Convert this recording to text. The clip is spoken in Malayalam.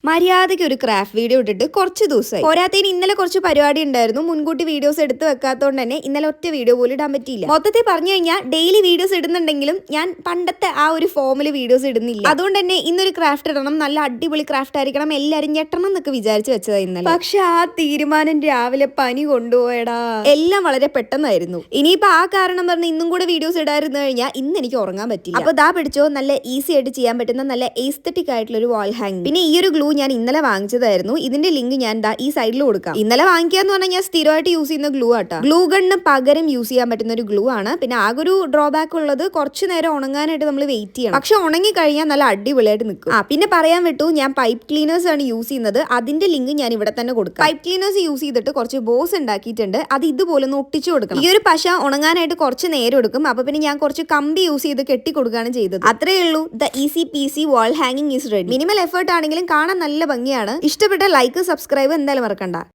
മര്യാദയ്ക്ക് ഒരു ക്രാഫ്റ്റ് വീഡിയോ ഇട്ടിട്ട് കുറച്ച് ദിവസമായി. പോരാത്തതിന് ഇന്നലെ കുറച്ച് പരിപാടി ഉണ്ടായിരുന്നു. മുൻകൂട്ടി വീഡിയോസ് എടുത്ത് വെക്കാത്തതുകൊണ്ട് തന്നെ ഇന്നലെ ഒറ്റ വീഡിയോ പോലും ഇടാൻ പറ്റിയില്ല. മൊത്തത്തിൽ പറഞ്ഞു കഴിഞ്ഞാൽ ഡെയിലി വീഡിയോസ് ഇടുന്നുണ്ടെങ്കിലും ഞാൻ പണ്ടത്തെ ആ ഒരു ഫോമിൽ വീഡിയോസ് ഇടുന്നില്ല. അതുകൊണ്ട് തന്നെ ഇന്നൊരു ക്രാഫ്റ്റ് ഇടണം, നല്ല അടിപൊളി ക്രാഫ്റ്റ് ആയിരിക്കണം, എല്ലാരും ഞെട്ടണം എന്നൊക്കെ വിചാരിച്ച് വെച്ചതാ ഇന്നലെ. പക്ഷെ ആ തീരുമാനം രാവിലെ പനി കൊണ്ടുപോയടാ. എല്ലാം വളരെ പെട്ടെന്നായിരുന്നു. ഇനിയിപ്പോ ആ കാരണം പറഞ്ഞ് ഇന്നും കൂടെ വീഡിയോസ് ഇടായിരുന്നു കഴിഞ്ഞാൽ ഇന്ന് എനിക്ക് ഉറങ്ങാൻ പറ്റില്ല. അപ്പൊ ദാ പിടിച്ചോ, നല്ല ഈസി ആയിട്ട് ചെയ്യാൻ പറ്റുന്ന നല്ല എസ്തെറ്റിക് ആയിട്ടുള്ള ഒരു വാൾ ഹാങ്. പിന്നെ ഈ ഒരു ഗ്ലൂ ഞാൻ ഇന്നലെ വാങ്ങിച്ചതായിരുന്നു. ഇതിന്റെ ലിങ്ക് ഞാൻ ദാ ഈ സൈഡിൽ കൊടുക്കാം. ഇന്നലെ വാങ്ങിക്കാന്ന് പറഞ്ഞാൽ ഞാൻ സ്ഥിരമായിട്ട് യൂസ് ചെയ്യുന്ന ഗ്ലൂ ആട്ടോ. ഗ്ലൂ ഗണ്ണിന് പകരം യൂസ് ചെയ്യാൻ പറ്റുന്ന ഒരു ഗ്ലൂ ആണ്. പിന്നെ ആകെ ഒരു ഡ്രോബാക്ക് ഉള്ളത് കുറച്ച് നേരം ഉണങ്ങാനായിട്ട് നമ്മൾ വെയിറ്റ് ചെയ്യണം. പക്ഷെ ഉണങ്ങി കഴിഞ്ഞാൽ നല്ല അടിപൊളിയായിട്ട് നിൽക്കും. പിന്നെ പറയാൻ വിട്ടു, ഞാൻ പൈപ്പ് ക്ലീനേഴ്സ് ആണ് യൂസ് ചെയ്യുന്നത്. അതിന്റെ ലിങ്ക് ഞാൻ ഇവിടെ തന്നെ കൊടുക്കാം. പൈപ്പ് ക്ലീനേഴ്സ് യൂസ് ചെയ്തിട്ട് കുറച്ച് ബോസ് ഉണ്ടാക്കിയിട്ടുണ്ട്. അത് ഇതുപോലെ ഒന്ന് ഒട്ടിച്ചു കൊടുക്കണം. ഈ ഒരു പശ ഉണങ്ങാനായിട്ട് കുറച്ച് നേരം എടുക്കും. അപ്പൊ പിന്നെ ഞാൻ കുറച്ച് കമ്പി യൂസ് ചെയ്ത് കെട്ടി കൊടുക്കുകയാണ് ചെയ്തത്. അത്രേ ഉള്ളൂ. ദ ഈസി പീസി വാൾ ഹാങ്ങിങ് ഈസ് റെഡി. മിനിമൽ എഫേർട്ട് ആണെങ്കിലും കാണാൻ നല്ല ഭംഗിയാണ്. ഇഷ്ടപ്പെട്ട ലൈക്ക് സബ്സ്ക്രൈബ് എന്തായാലും മറക്കണ്ട.